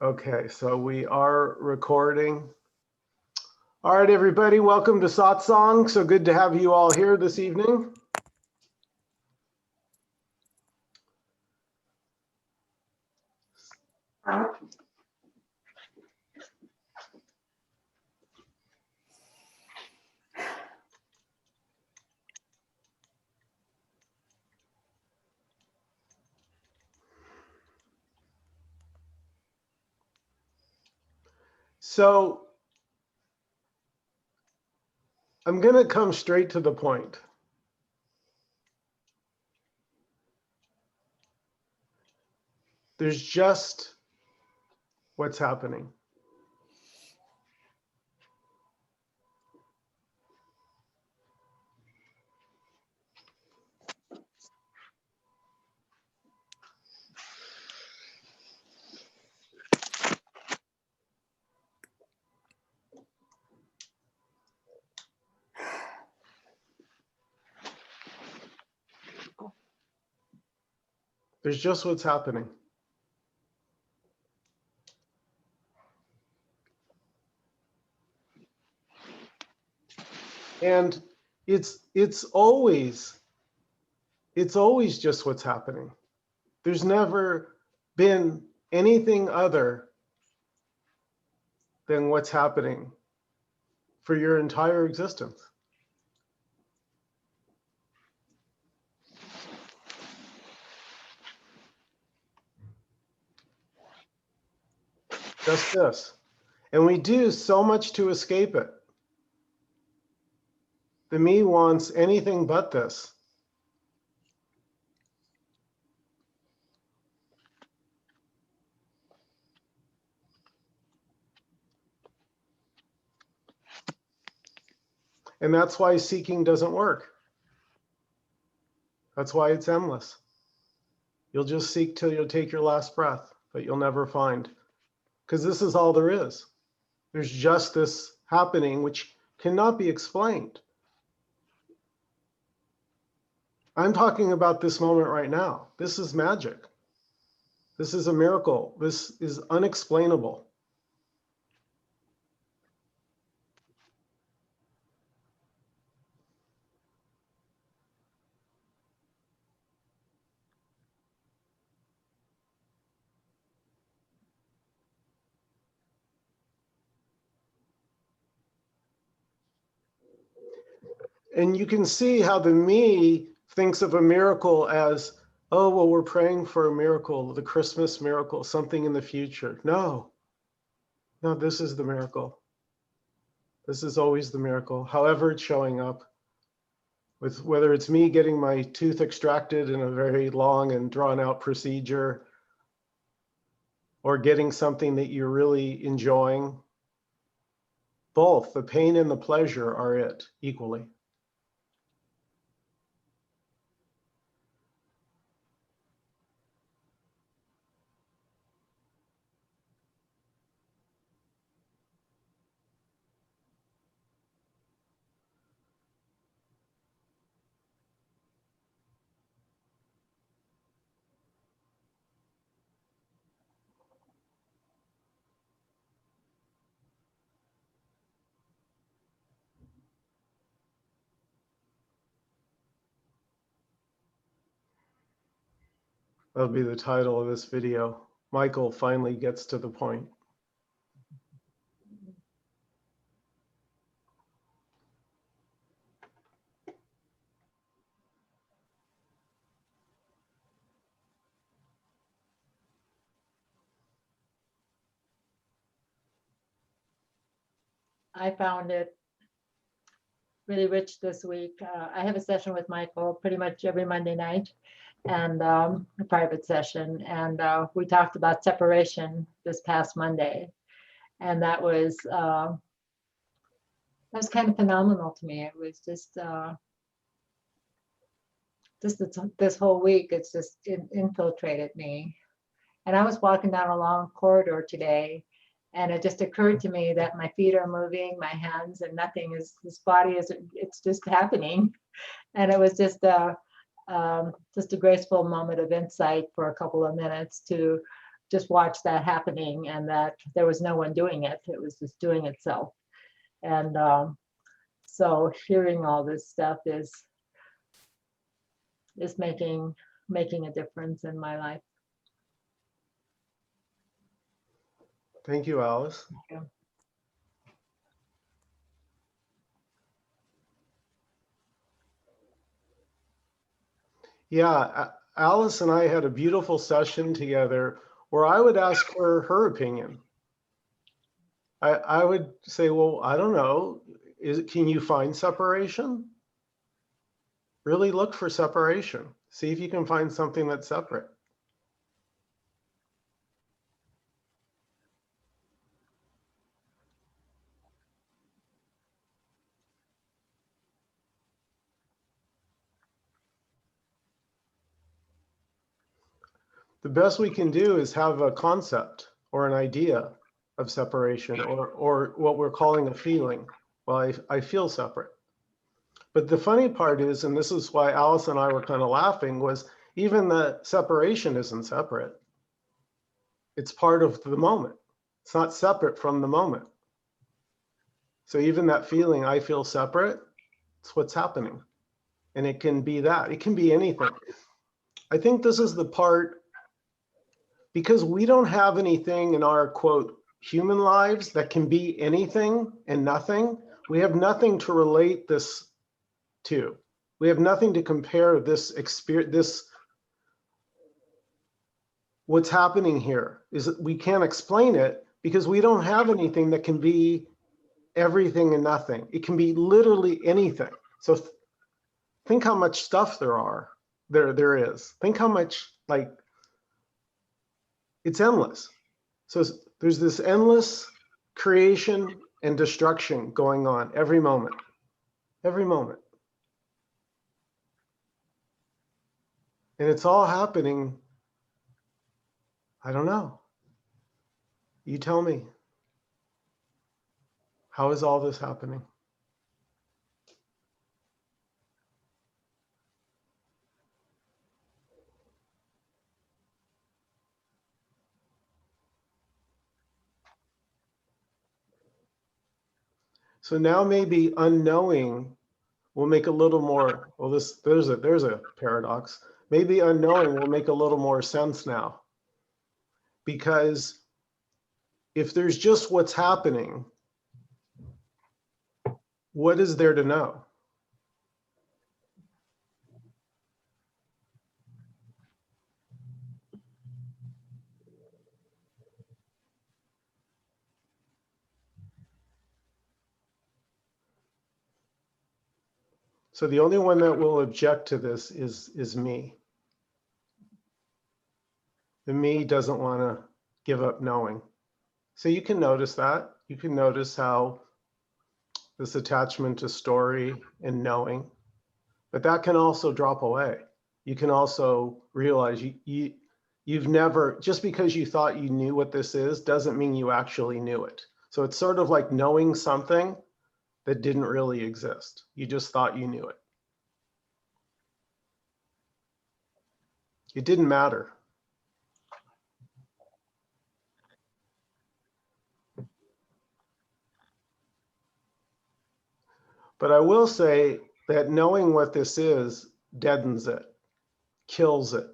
Okay, so we are recording. All right, everybody, welcome to Satsang. So good to have you all here this evening. So I'm going to come straight to the point. There's just what's happening. There's just what's happening. And it's always just what's happening. There's never been anything other than what's happening for your entire existence. Just this. And we do so much to escape it. The me wants anything but this. And that's why seeking doesn't work. That's why it's endless. You'll just seek till you'll take your last breath, but you'll never find. Because this is all there is. There's just this happening which cannot be explained. I'm talking about this moment right now. This is magic. This is a miracle. This is unexplainable. And you can see how the me thinks of a miracle as, oh, well, we're praying for a miracle, the Christmas miracle, something in the future. No, this is the miracle. This is always the miracle, however it's showing up. With whether it's me getting my tooth extracted in a very long and drawn out procedure, or getting something that you're really enjoying. Both the pain and the pleasure are it equally. That'll be the title of this video. Michael finally gets to the point. I found it really rich this week. I have a session with Michael pretty much every Monday night, and a private session. And we talked about separation this past Monday. And that was kind of phenomenal to me. It was just this whole week, it's just infiltrated me. And I was walking down a long corridor today, and it just occurred to me that my feet are moving, my hands, and nothing is, this body is, it's just happening. And it was just a graceful moment of insight for a couple of minutes to just watch that happening, and that there was no one doing it. It was just doing itself. And so hearing all this stuff is making a difference in my life. Thank you, Alice. Yeah. Yeah, Alice and I had a beautiful session together where I would ask her her opinion. I would say, well, I don't know. Can you find separation? Really look for separation. See if you can find something that's separate. The best we can do is have a concept or an idea of separation, or what we're calling a feeling. Well, I feel separate. But the funny part is, and this is why Alice and I were kind of laughing, was even the separation isn't separate. It's part of the moment. It's not separate from the moment. So even that feeling, I feel separate, it's what's happening. And it can be that. It can be anything. I think this is the part, because we don't have anything in our, quote, human lives that can be anything and nothing. We have nothing to relate this to. We have nothing to compare this experience, what's happening here is that we can't explain it because we don't have anything that can be everything and nothing. It can be literally anything. So think how much stuff there is. Think how much, like, it's endless. So there's this endless creation and destruction going on every moment, every moment. And it's all happening. I don't know. You tell me. How is all this happening? So now maybe unknowing will make a little more, well, there's a paradox. Maybe unknowing will make a little more sense now. Because if there's just what's happening, what is there to know? So the only one that will object to this is me. The me doesn't want to give up knowing. So you can notice that. You can notice how this attachment to story and knowing, but that can also drop away. You can also realize you've never, just because you thought you knew what this is, doesn't mean you actually knew it. So it's sort of like knowing something that didn't really exist. You just thought you knew it. It didn't matter. But I will say that knowing what this is deadens it, kills it,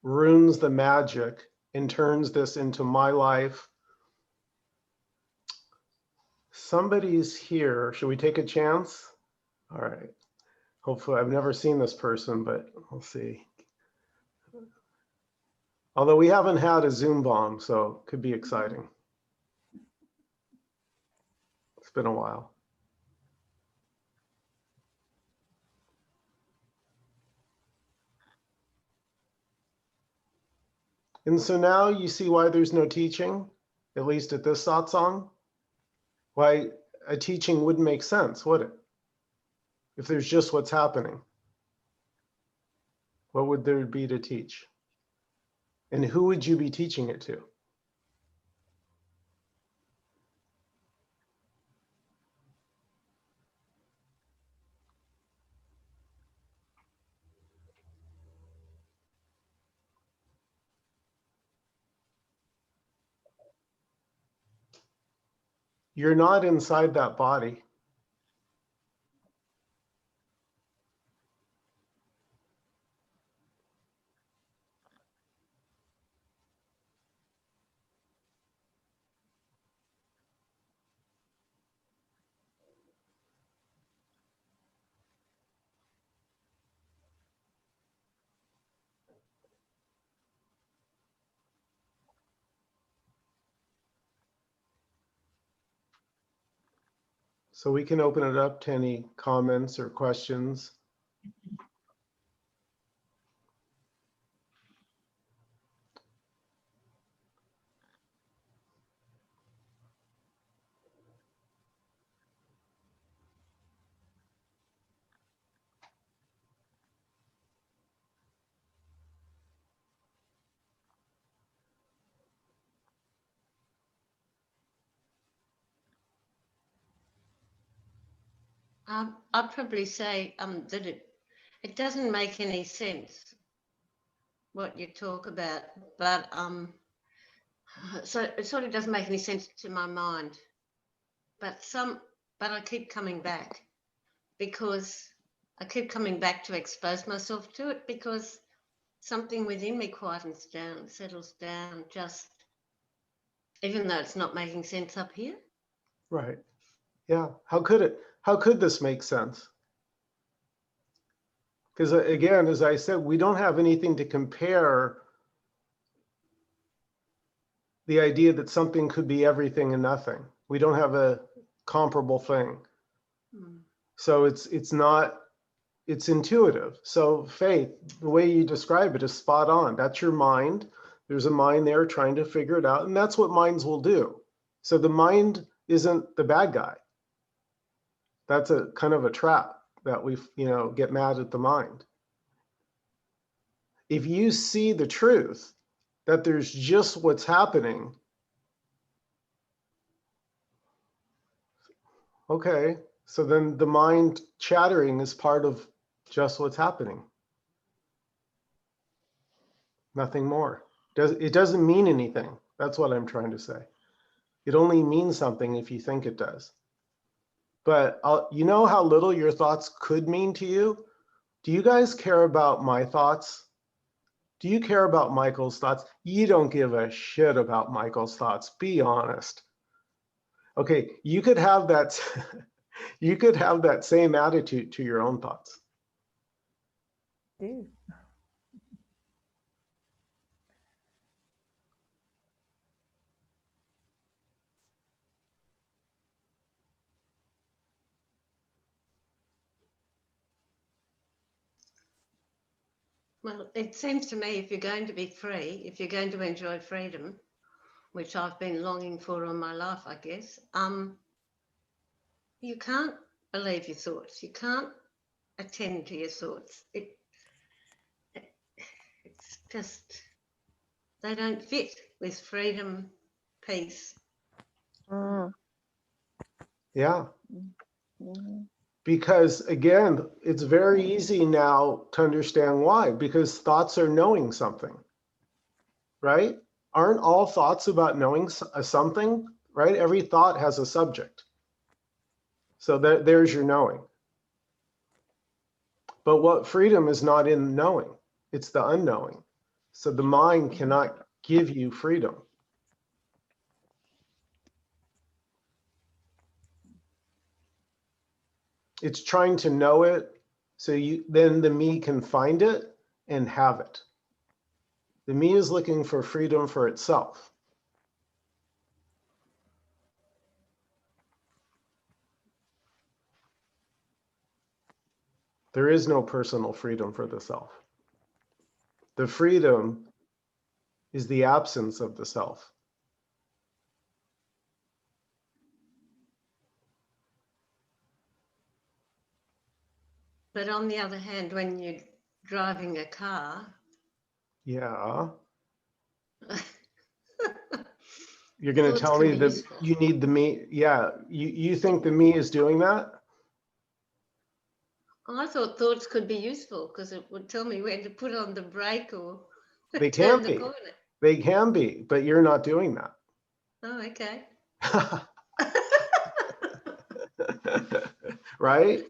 ruins the magic, and turns this into my life. Somebody's here. Should we take a chance? All right. Hopefully, I've never seen this person, but we'll see. Although we haven't had a Zoom bomb, so it could be exciting. It's been a while. And so now you see why there's no teaching, at least at this satsang. Why a teaching wouldn't make sense, would it? If there's just what's happening, what would there be to teach? And who would you be teaching it to? You're not inside that body. So we can open it up to any comments or questions. I'd probably say that it doesn't make any sense what you talk about, but so it sort of doesn't make any sense to my mind. But I keep coming back because I keep coming back to expose myself to it because something within me quietens down, settles down, just even though it's not making sense up here. Right. Yeah. How could this make sense? Because again, as I said, we don't have anything to compare the idea that something could be everything and nothing. We don't have a comparable thing. So it's intuitive. So Faith, the way you describe it is spot on. That's your mind. There's a mind there trying to figure it out. And that's what minds will do. So the mind isn't the bad guy. That's a kind of a trap that we, get mad at the mind. If you see the truth, that there's just what's happening, okay, so then the mind chattering is part of just what's happening. Nothing more. It doesn't mean anything. That's what I'm trying to say. It only means something if you think it does. But you know how little your thoughts could mean to you? Do you guys care about my thoughts? Do you care about Michael's thoughts? You don't give a shit about Michael's thoughts. Be honest. Okay, you could have that you could have that same attitude to your own thoughts. Do. Well, it seems to me if you're going to be free, if you're going to enjoy freedom, which I've been longing for all my life, I guess, you can't believe your thoughts. You can't attend to your thoughts. It's just, they don't fit with freedom, peace. Yeah. Mm-hmm. Because again, it's very easy now to understand why, because thoughts are knowing something, right? Aren't all thoughts about knowing something, right? Every thought has a subject. So there's your knowing. But what freedom is not in knowing, it's the unknowing. So the mind cannot give you freedom. It's trying to know it, so then the me can find it and have it. The me is looking for freedom for itself. There is no personal freedom for the self. The freedom is the absence of the self. But on the other hand, when you're driving a car, Yeah. You're going to thoughts tell can me be that useful. you need the me. Yeah. You think the me is doing that? I thought thoughts could be useful because it would tell me when to put on the brake or They turn can the be. corner. They can be, but you're not doing that. Oh, okay. Right?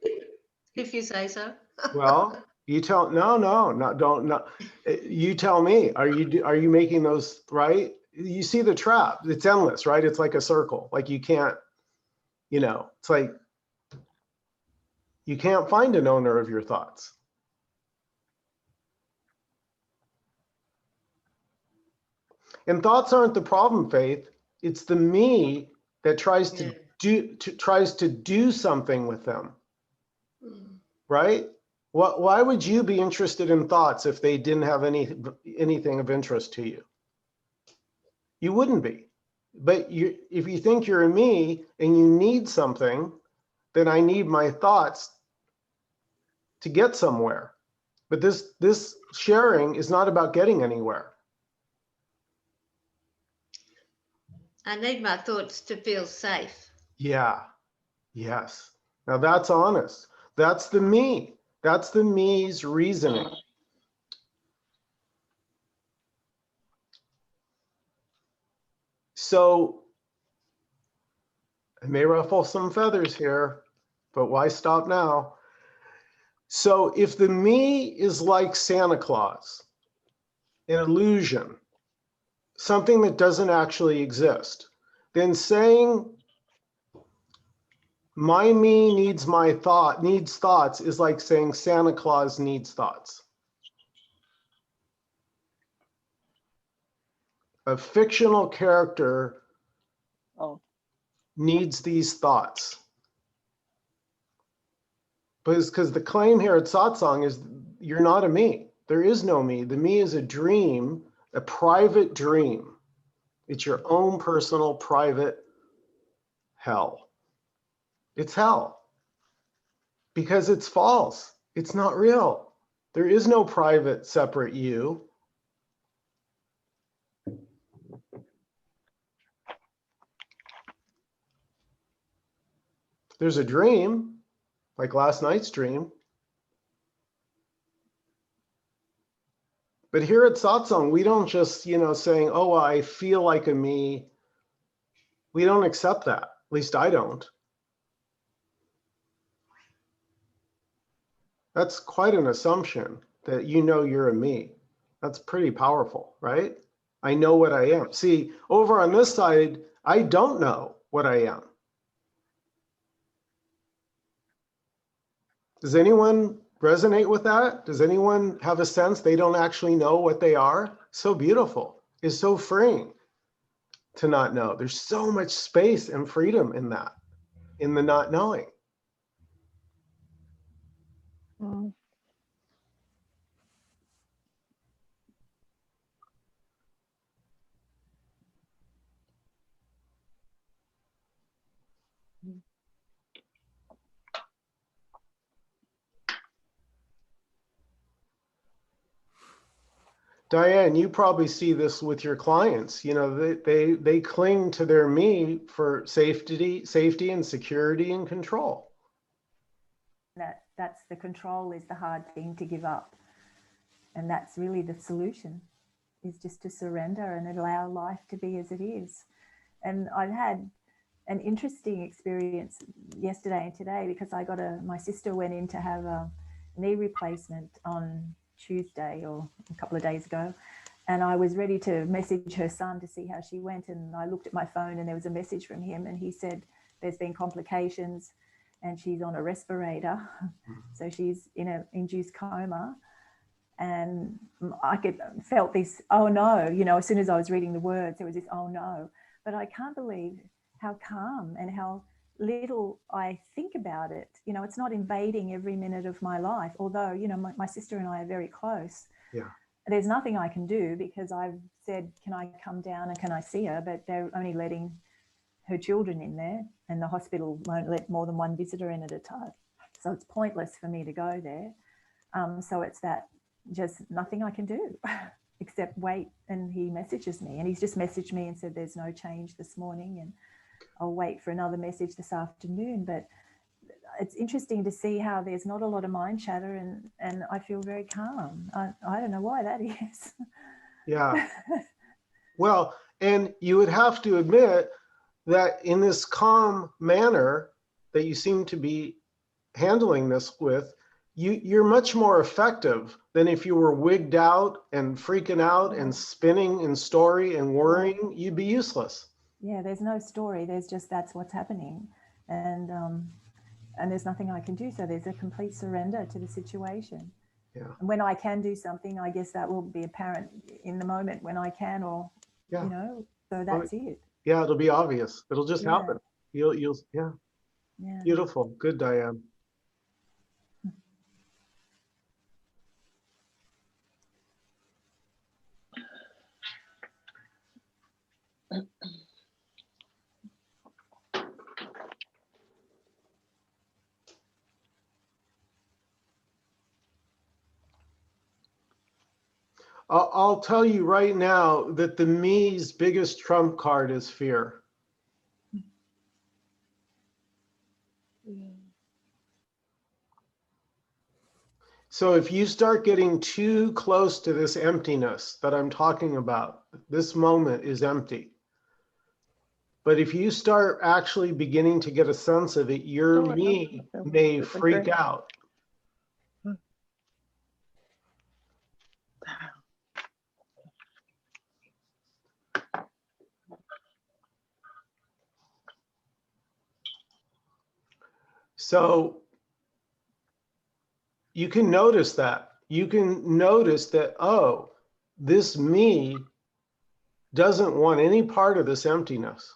If you say so. Well, you tell, don't. You tell me, are you making those, right? You see the trap, it's endless, right? It's like a circle. Like you can't, it's like you can't find an owner of your thoughts. And thoughts aren't the problem, Faith. It's the me that tries to do something with them. Right? Why would you be interested in thoughts if they didn't have anything of interest to you? You wouldn't be. But if you think you're a me and you need something, then I need my thoughts to get somewhere. But this sharing is not about getting anywhere. I need my thoughts to feel safe. Yeah. Yes. Now that's honest. That's the me. That's the me's reasoning. So I may ruffle some feathers here, but why stop now? So if the me is like Santa Claus, an illusion, something that doesn't actually exist, then saying my me needs thoughts is like saying Santa Claus needs thoughts. A fictional character needs these thoughts. But it's because the claim here at Satsang is you're not a me. There is no me. The me is a dream, a private dream. It's your own personal private hell. It's hell because it's false. It's not real. There is no private separate you. There's a dream, like last night's dream. But here at Satsang, we don't just, saying, oh, well, I feel like a me. We don't accept that. At least I don't. That's quite an assumption that you're a me. That's pretty powerful, right? I know what I am. See, over on this side, I don't know what I am. Does anyone resonate with that? Does anyone have a sense they don't actually know what they are? So beautiful. It's so freeing to not know. There's so much space and freedom in that, in the not knowing. Diane, you probably see this with your clients. They cling to their me for safety and security and control. That's the control is the hard thing to give up. And that's really the solution, is just to surrender and allow life to be as it is. And I've had an interesting experience yesterday and today because my sister went in to have a knee replacement on Tuesday or a couple of days ago, and I was ready to message her son to see how she went, and I looked at my phone and there was a message from him and he said there's been complications and she's on a respirator, so she's in an induced coma. And I felt this, oh no, as soon as I was reading the words, there was this, oh no. But I can't believe how calm and how little I think about it. It's not invading every minute of my life, although, my sister and I are very close. Yeah. There's nothing I can do because I've said, can I come down and can I see her? But they're only letting her children in there, and the hospital won't let more than one visitor in at a time. So it's pointless for me to go there. So it's that just nothing I can do except wait. And he messages me, and he's just messaged me and said there's no change this morning, and I'll wait for another message this afternoon. But it's interesting to see how there's not a lot of mind chatter, and I feel very calm. I don't know why that is. Yeah. Well, and you would have to admit that in this calm manner, that you seem to be handling this with, you're much more effective than if you were wigged out and freaking out and spinning in story and worrying. You'd be useless. Yeah, there's no story. There's just that's what's happening, and there's nothing I can do. So there's a complete surrender to the situation. Yeah. And when I can do something, I guess that will be apparent in the moment when I can, or Yeah. you know. So that's it. Yeah, it'll be obvious. It'll just Yeah. happen. You'll yeah. Yeah. Beautiful. Good, Diane. I'll tell you right now that the me's biggest trump card is fear. So if you start getting too close to this emptiness that I'm talking about, this moment is empty. But if you start actually beginning to get a sense of it, your me may freak out. So you can notice that. You can notice that, oh, this me doesn't want any part of this emptiness.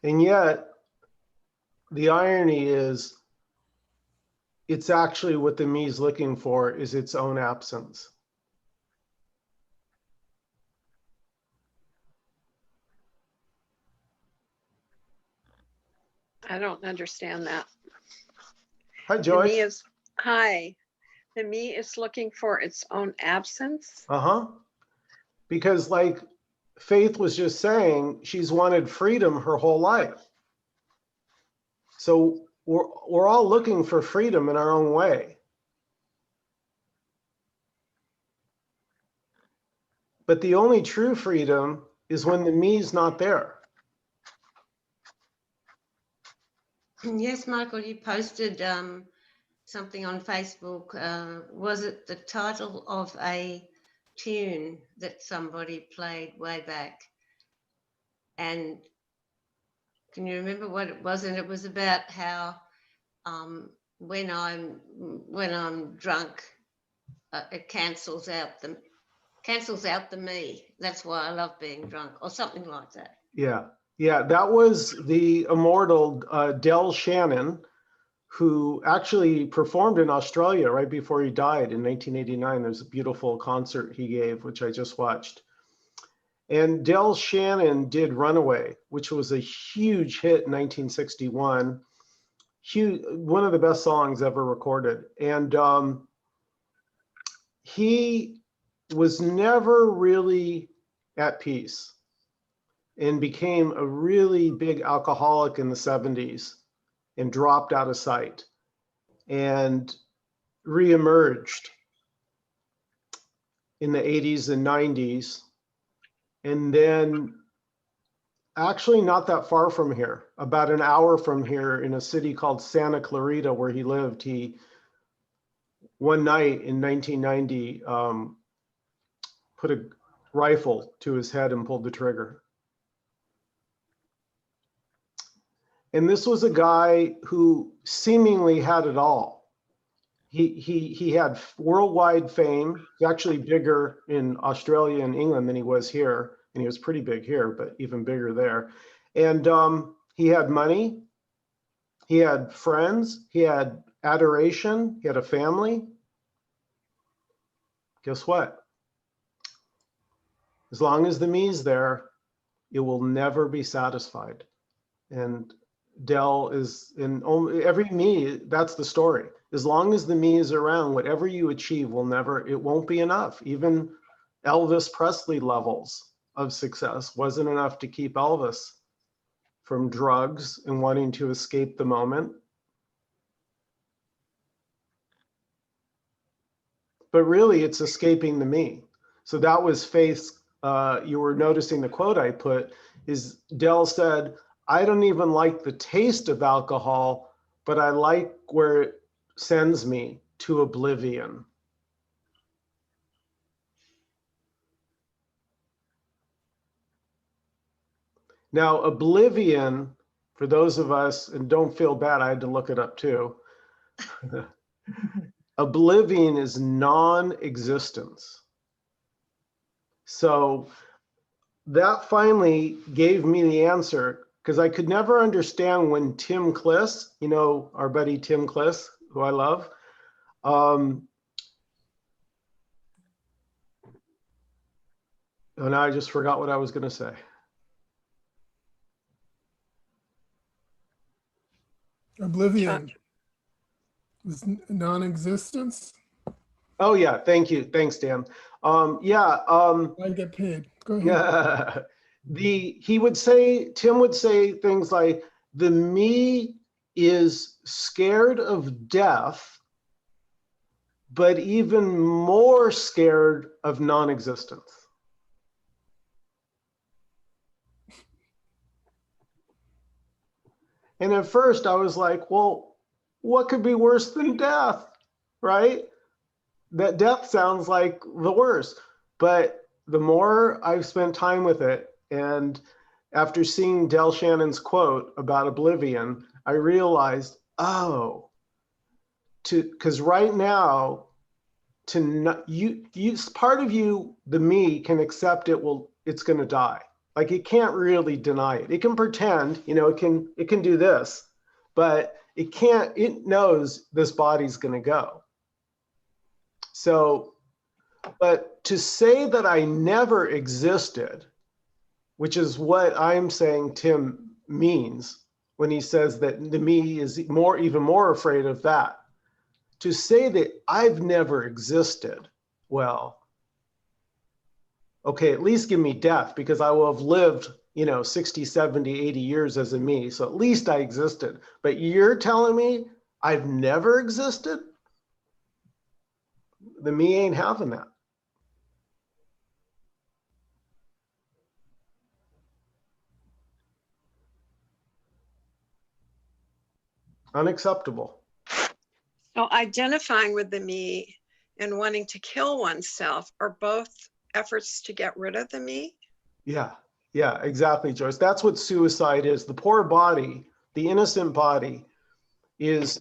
And yet, the irony is, it's actually what the me is looking for is its own absence. I don't understand that. Hi, The Joyce. me is, hi. The me is looking for its own absence. Because like Faith was just saying, she's wanted freedom her whole life. So we're all looking for freedom in our own way. But the only true freedom is when the me's not there. Yes, Michael, you posted something on Facebook. Was it the title of a tune that somebody played way back? And can you remember what it was? And it was about how when I'm drunk, it cancels out the me. That's why I love being drunk, or something like that. Yeah, that was the immortal Del Shannon, who actually performed in Australia right before he died in 1989. There's a beautiful concert he gave, which I just watched. And Del Shannon did Runaway, which was a huge hit in 1961. Huge, one of the best songs ever recorded. And he was never really at peace and became a really big alcoholic in the 70s and dropped out of sight and reemerged in the 80s and 90s. And then actually not that far from here, about an hour from here in a city called Santa Clarita where he lived, he one night in 1990 put a rifle to his head and pulled the trigger. And this was a guy who seemingly had it all. He had worldwide fame. He's actually bigger in Australia and England than he was here. And he was pretty big here, but even bigger there. And he had money. He had friends. He had adoration. He had a family. Guess what? As long as the me's there, it will never be satisfied. And Del is in every me, that's the story. As long as the me is around, whatever you achieve it won't be enough. Even Elvis Presley levels of success wasn't enough to keep Elvis from drugs and wanting to escape the moment. But really, it's escaping the me. So that was Faith's, you were noticing the quote I put, is Del said, I don't even like the taste of alcohol, but I like where it sends me to oblivion. Now, oblivion, for those of us, and don't feel bad, I had to look it up too. Oblivion is non-existence. So that finally gave me the answer, because I could never understand when Tim Kliss, you know, our buddy Tim Kliss, who I love, oh, now I just forgot what I was going to say. Oblivion is non-existence. Oh yeah, thank you, thanks Dan. I get paid. Go ahead. Tim would say things like, the me is scared of death, but even more scared of non-existence. And at first I was like, well, what could be worse than death, right? That death sounds like the worst. But the more I've spent time with it, and after seeing Del Shannon's quote about oblivion, I realized, oh, because right now, part of you, the me, can accept it's going to die. Like it can't really deny it. It can pretend, you know, it can do this, but it can't. It knows this body's going to go. So, but to say that I never existed, which is what I'm saying Tim means when he says that the me is even more afraid of that. To say that I've never existed, well, okay, at least give me death, because I will have lived, 60, 70, 80 years as a me. So at least I existed. But you're telling me I've never existed? The me ain't having that. Unacceptable. So identifying with the me and wanting to kill oneself are both efforts to get rid of the me? Yeah, exactly, Joyce. That's what suicide is. The poor body, the innocent body, is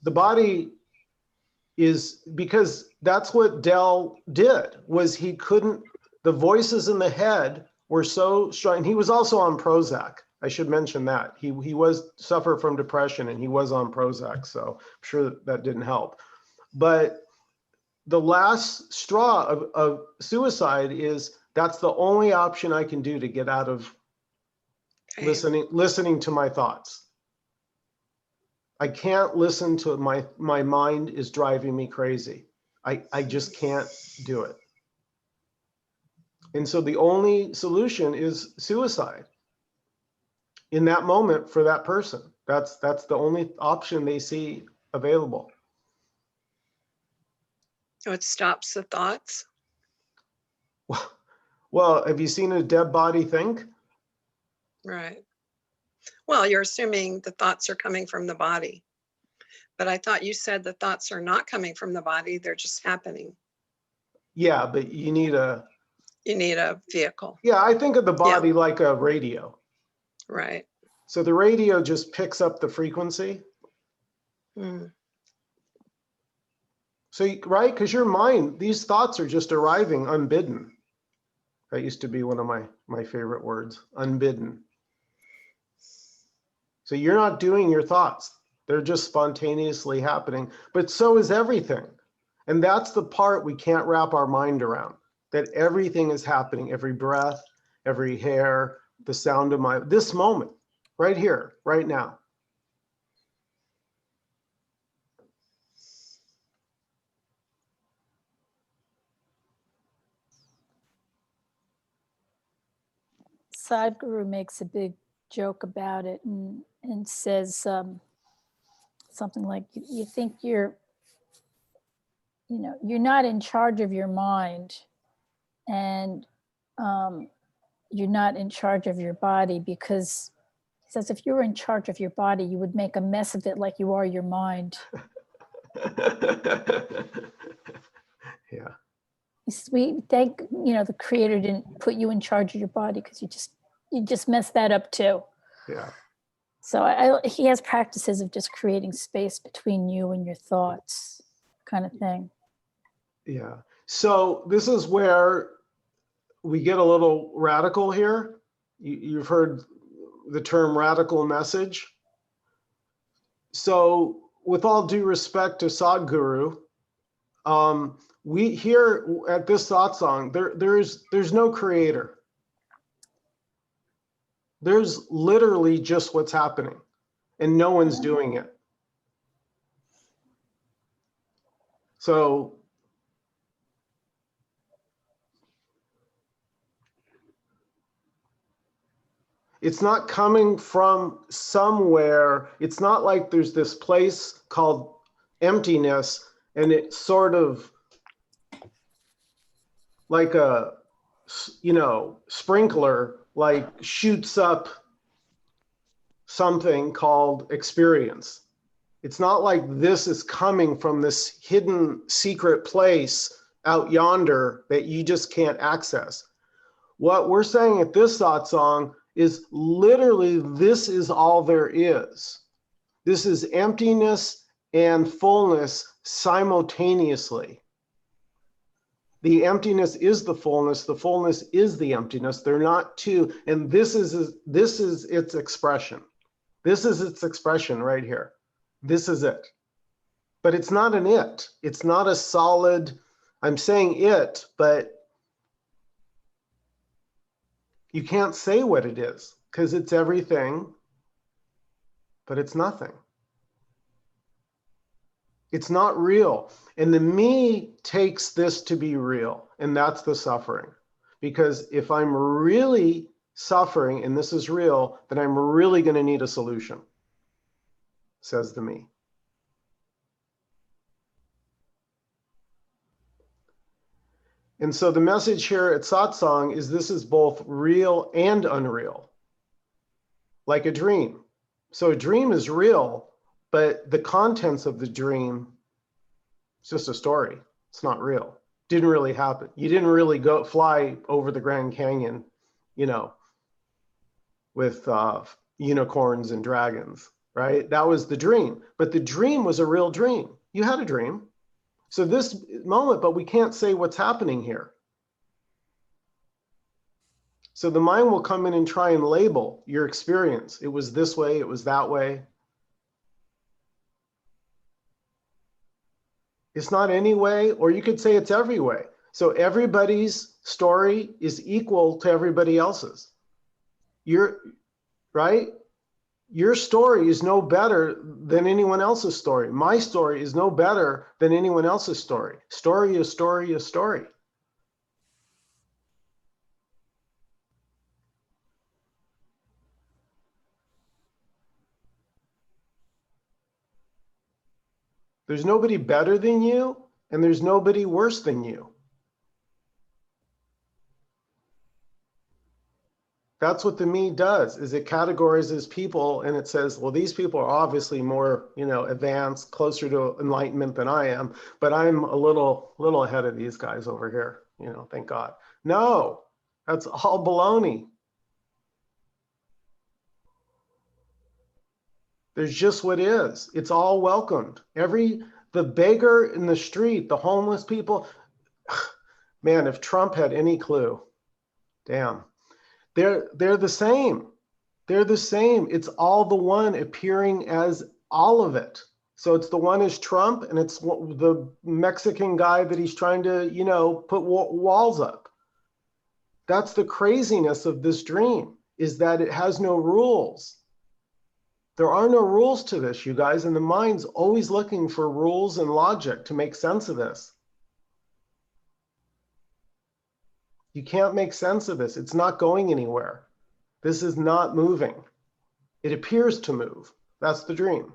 because that's what Del did, was he couldn't, the voices in the head were so strong. He was also on Prozac. I should mention that. He was suffer from depression and he was on Prozac, so I'm sure that didn't help. But the last straw of suicide is that's the only option I can do to get out of listening to my thoughts. I can't listen to my mind is driving me crazy. I just can't do it. And so the only solution is suicide in that moment for that person. That's the only option they see available. So it stops the thoughts? Well, have you seen a dead body think? Right. Well, you're assuming the thoughts are coming from the body. But I thought you said the thoughts are not coming from the body, they're just happening. Yeah, but you need a vehicle. Yeah, I think of the body like a radio. Right. So the radio just picks up the frequency. Mm. So, right, because your mind, these thoughts are just arriving unbidden. That used to be one of my favorite words, unbidden. So you're not doing your thoughts. They're just spontaneously happening, but so is everything. And that's the part we can't wrap our mind around, that everything is happening, every breath, every hair, the sound of this moment, right here, right now. Sadhguru makes a big joke about it and says something like, you think you're not in charge of your mind, and you're not in charge of your body, because he says if you were in charge of your body, you would make a mess of it like you are your mind. Yeah. We thank the Creator didn't put you in charge of your body, because you just messed that up too. Yeah. So he has practices of just creating space between you and your thoughts, kind of thing. Yeah. So this is where we get a little radical here. You've heard the term radical message. So with all due respect to Sadhguru, we here at this satsang, there's no creator. There's literally just what's happening, and no one's doing it. So it's not coming from somewhere. It's not like there's this place called emptiness, and it's sort of like a, sprinkler, like shoots up something called experience. It's not like this is coming from this hidden secret place out yonder that you just can't access. What we're saying at this satsang is literally this is all there is. This is emptiness and fullness simultaneously. The emptiness is the fullness is the emptiness. They're not two, and this is its expression. This is its expression right here. This is it. But it's not an it. It's not a solid, I'm saying it, but you can't say what it is, because it's everything, but it's nothing. It's not real. And the me takes this to be real, and that's the suffering. Because if I'm really suffering and this is real, then I'm really going to need a solution, says the me. And so the message here at satsang is this is both real and unreal, like a dream. So a dream is real, but the contents of the dream, it's just a story. It's not real. Didn't really happen. You didn't really go fly over the Grand Canyon, with unicorns and dragons, right? That was the dream. But the dream was a real dream. You had a dream. So this moment, but we can't say what's happening here. So the mind will come in and try and label your experience. It was this way, it was that way. It's not any way, or you could say it's every way. So everybody's story is equal to everybody else's. Right? Your story is no better than anyone else's story. My story is no better than anyone else's story. Story is story is story. There's nobody better than you, and there's nobody worse than you. That's what the me does, is it categorizes people, and it says, well, these people are obviously more, advanced, closer to enlightenment than I am, but I'm a little ahead of these guys over here, thank God. No, that's all baloney. There's just what is. It's all welcomed. The beggar in the street, the homeless people, man, if Trump had any clue, damn. They're the same. They're the same. It's all the one appearing as all of it. So it's the one as Trump, and it's the Mexican guy that he's trying to, put walls up. That's the craziness of this dream, is that it has no rules. There are no rules to this, you guys, and the mind's always looking for rules and logic to make sense of this. You can't make sense of this. It's not going anywhere. This is not moving. It appears to move. That's the dream.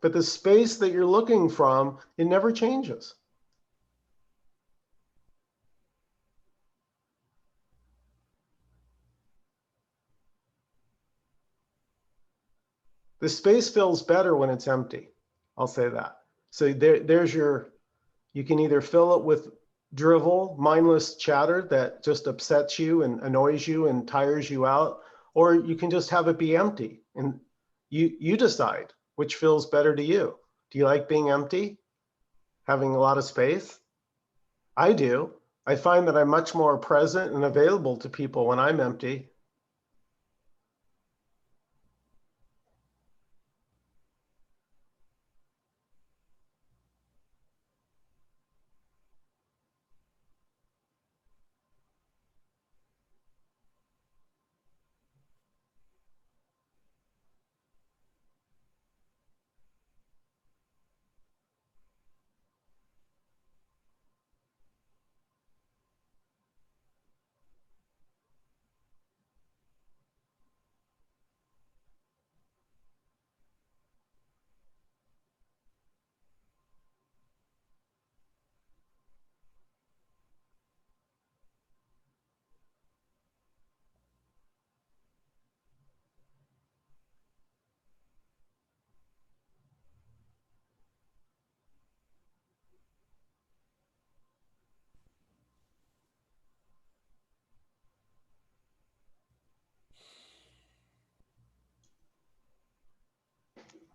But the space that you're looking from, it never changes. The space feels better when it's empty. I'll say that. So there's your, you can either fill it with drivel, mindless chatter that just upsets you and annoys you and tires you out, or you can just have it be empty, and you decide which feels better to you. Do you like being empty, having a lot of space? I do. I find that I'm much more present and available to people when I'm empty.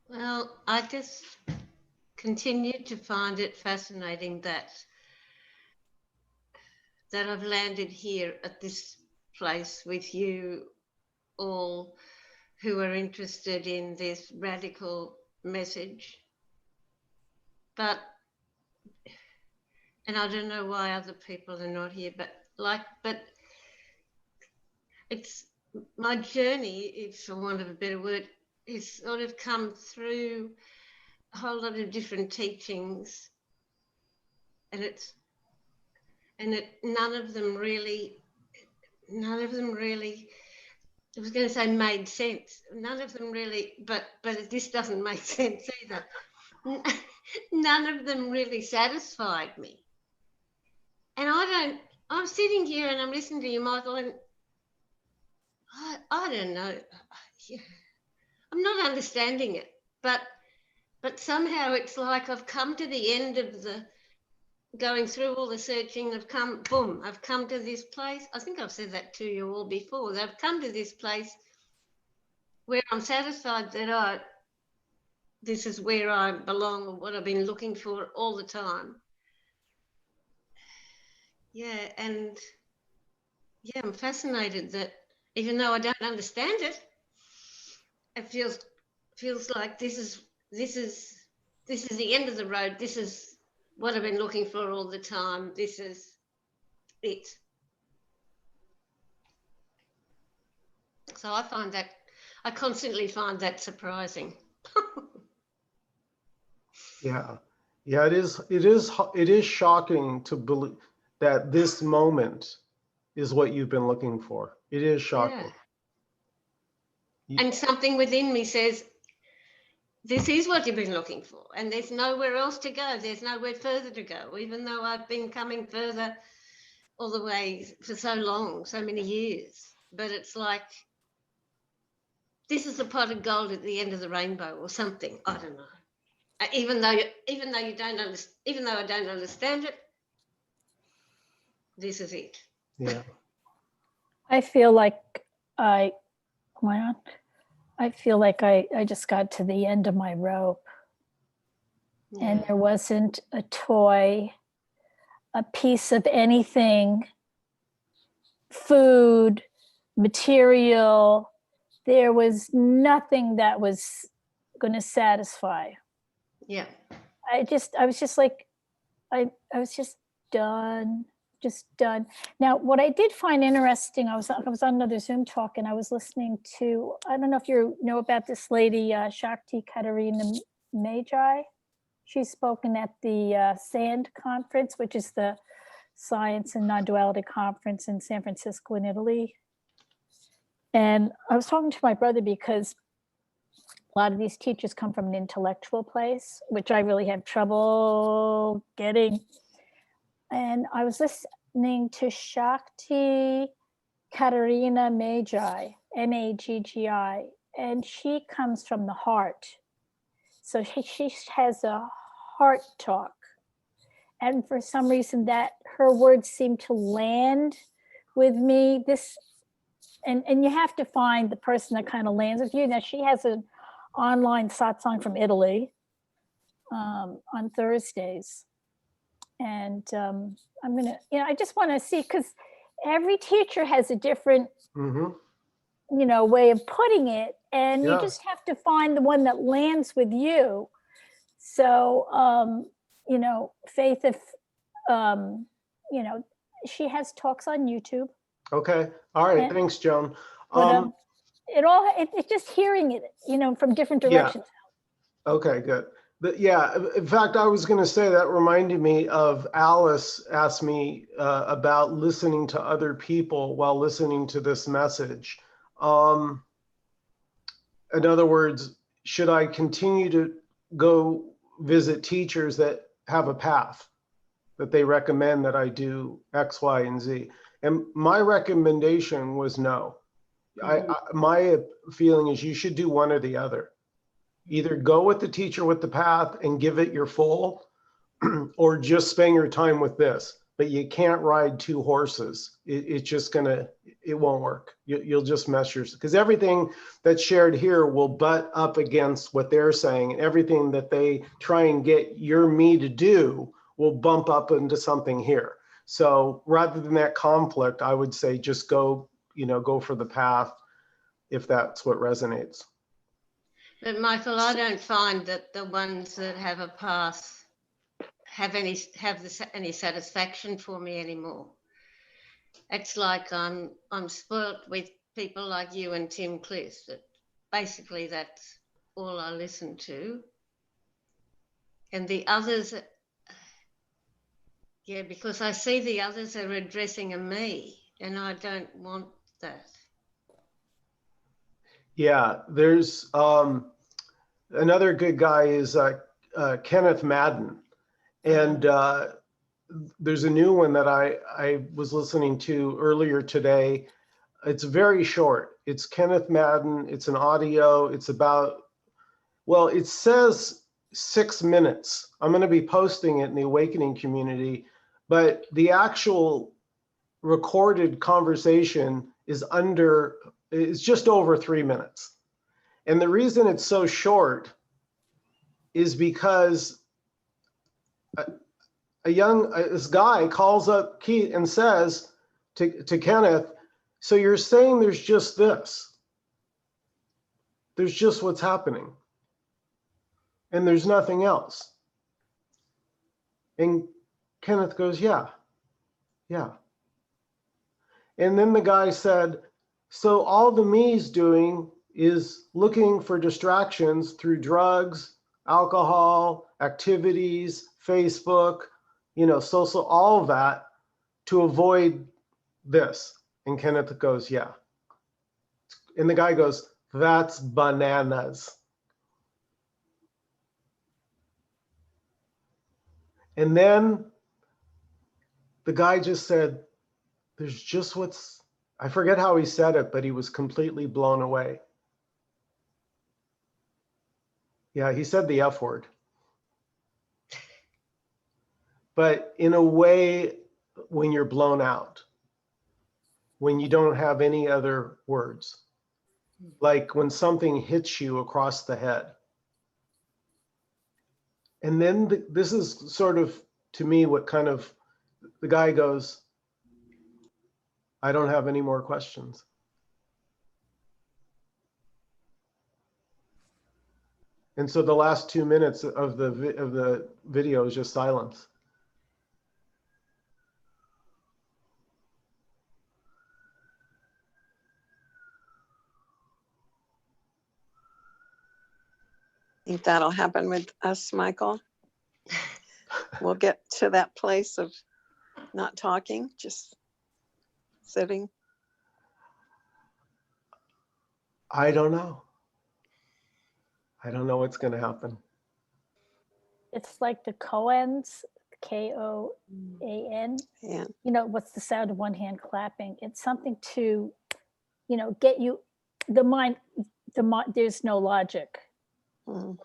Well, I just continue to find it fascinating that I've landed here at this place with you all who are interested in this radical message. But, and I don't know why other people are not here, but it's my journey, if for want of a better word, is sort of come through a whole lot of different teachings, and none of them really, I was going to say made sense. None of them really, but this doesn't make sense either. None of them really satisfied me. And I'm sitting here and I'm listening to you, Michael, and I don't know. I'm not understanding it, but somehow it's like I've come to the end of the going through all the searching. I've come to this place. I think I've said that to you all before. I've come to this place where I'm satisfied that this is where I belong, or what I've been looking for all the time. Yeah, and yeah, I'm fascinated that even though I don't understand it, it feels like this is the end of the road. This is what I've been looking for all the time. This is it. So I constantly find that surprising. Yeah. It is shocking to believe that this moment is what you've been looking for. It is shocking. Yeah. And something within me says, this is what you've been looking for, and there's nowhere else to go. There's nowhere further to go, even though I've been coming further all the way for so long, so many years. But it's like, this is the pot of gold at the end of the rainbow or something. I don't know. Even though I don't understand it, this is it. Yeah. I feel like I feel like I just got to the end of my rope, and there wasn't a toy, a piece of anything, food, material. There was nothing that was going to satisfy. Yeah. I was just like, I was just done. Now, what I did find interesting, I was on another Zoom talk, and I was listening to, I don't know if you know about this lady, Shakti Katarina Magi. She's spoken at the SAND conference, which is the Science and Non-Duality Conference in San Francisco in Italy. And I was talking to my brother because a lot of these teachers come from an intellectual place, which I really have trouble getting. And I was listening to Shakti Katerina Magi, Maggi, and she comes from the heart. So she has a heart talk. And for some reason that her words seem to land with me. And you have to find the person that kind of lands with you. Now she has an online satsang from Italy on Thursdays. And I'm gonna, I just want to see, because every teacher has a different, way of putting it. And you just have to find the one that lands with you. So, Faith, if, she has talks on YouTube. Okay. All right. And- Thanks, Joan. But it's just hearing it, from different directions. Okay, good. But yeah, in fact, I was going to say that reminded me of Alice asked me about listening to other people while listening to this message. In other words, should I continue to go visit teachers that have a path that they recommend that I do X, Y, and Z? And my recommendation was no. My feeling is you should do one or the other. Either go with the teacher with the path and give it your full, or just spend your time with this. But you can't ride two horses. It's just it won't work. You'll just mess yourself, because everything that's shared here will butt up against what they're saying, and everything that they try and get me to do will bump up into something here. So rather than that conflict, I would say just go for the path if that's what resonates. But Michael, I don't find that the ones that have a path have any satisfaction for me anymore. It's like I'm spoilt with people like you and Tim Cliff. That basically that's all I listen to. And the others, because I see the others are addressing a me, and I don't want that. Yeah, there's another good guy is Kenneth Madden, and there's a new one that I was listening to earlier today. It's very short. It's Kenneth Madden. It's an audio. It's about, well, it says 6 minutes. I'm going to be posting it in the Awakening community, but the actual recorded conversation is just over 3 minutes. And the reason it's so short is because this guy calls up Keith and says to Kenneth, so you're saying there's just this. There's just what's happening. And there's nothing else. And Kenneth goes, yeah. And then the guy said, so all the me's doing is looking for distractions through drugs, alcohol, activities, Facebook, social, all of that to avoid this. And Kenneth goes, yeah. And the guy goes, that's bananas. And then the guy just said, there's just I forget how he said it, but he was completely blown away. Yeah, he said the F word. But in a way, when you're blown out, when you don't have any other words, like when something hits you across the head. And then this is sort of, to me, what kind of, the guy goes, I don't have any more questions. And so the last 2 minutes of the video is just silence. Think that'll happen with us, Michael? we'll get to that place of not talking, just sitting. I don't know. I don't know what's going to happen. It's like the koans, K-O-A-N. Yeah. You know, what's the sound of one hand clapping? It's something to, you know, get you, the mind, there's no logic. Mm.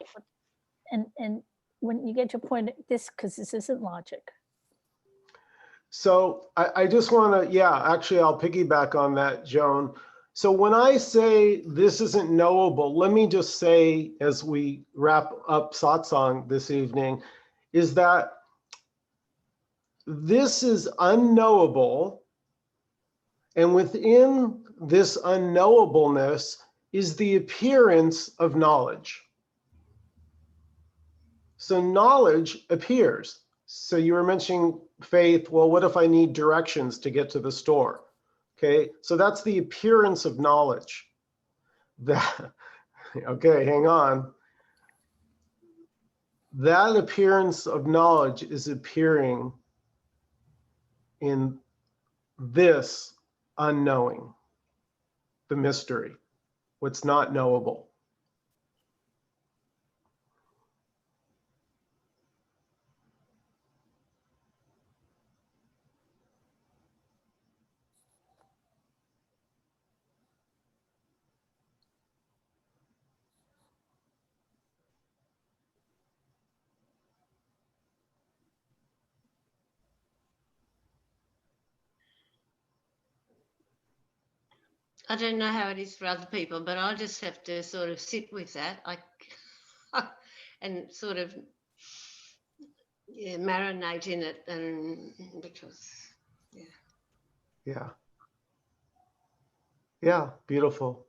And when you get to a point, because this isn't logic. So I just want to, yeah, actually, I'll piggyback on that, Joan. So when I say this isn't knowable, let me just say, as we wrap up Satsang this evening, is that this is unknowable. And within this unknowableness is the appearance of knowledge. So knowledge appears. So you were mentioning faith. Well, what if I need directions to get to the store? Okay, so that's the appearance of knowledge. That, okay, hang on. That appearance of knowledge is appearing in this unknowing, the mystery, what's not knowable. I don't know how it is for other people, but I just have to sort of sit with that, and sort of marinate in it, and because Yeah, beautiful.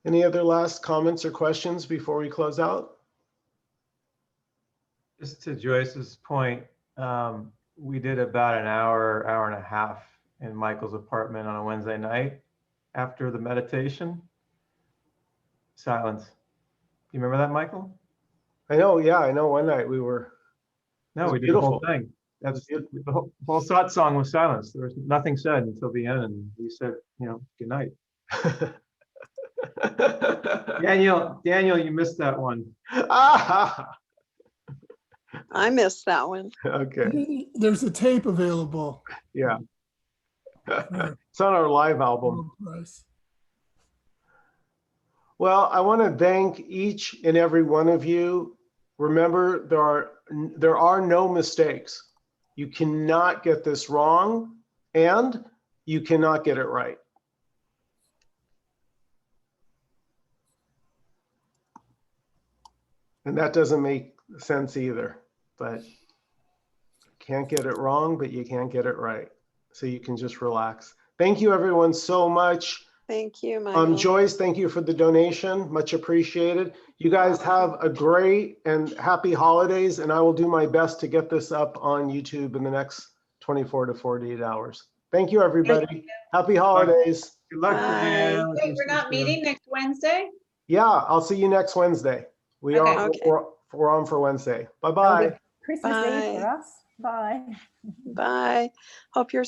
Any other last comments or questions before we close out? Just to Joyce's point, we did about an hour, hour and a half in Michael's apartment on a Wednesday night after the meditation. Silence. You remember that, Michael? I know, yeah, I know one night we were. No, we did beautiful. the whole thing. That's the whole Satsang was silence. There was nothing said until the end, and we said, you know, good night. Daniel, you missed that one. I missed that one. Okay. There's a tape available. Yeah. for It's on our live album. low price. Well, I want to thank each and every one of you. Remember, there are no mistakes. You cannot get this wrong, and you cannot get it right. And that doesn't make sense either, but can't get it wrong, but you can't get it right. So you can just relax. Thank you everyone so much. Thank you, Michael. Joyce, thank you for the donation. Much appreciated. You guys have a great and happy holidays, and I will do my best to get this up on YouTube in the next 24 to 48 hours. Thank you, everybody. Happy holidays. Good luck, Bye. Diane. Wait, we're not meeting next Wednesday? Yeah, I'll see you next Wednesday. Okay. We're on for Wednesday. Bye-bye. Christmas Bye. Eve for us. Bye. Bye. Hope you're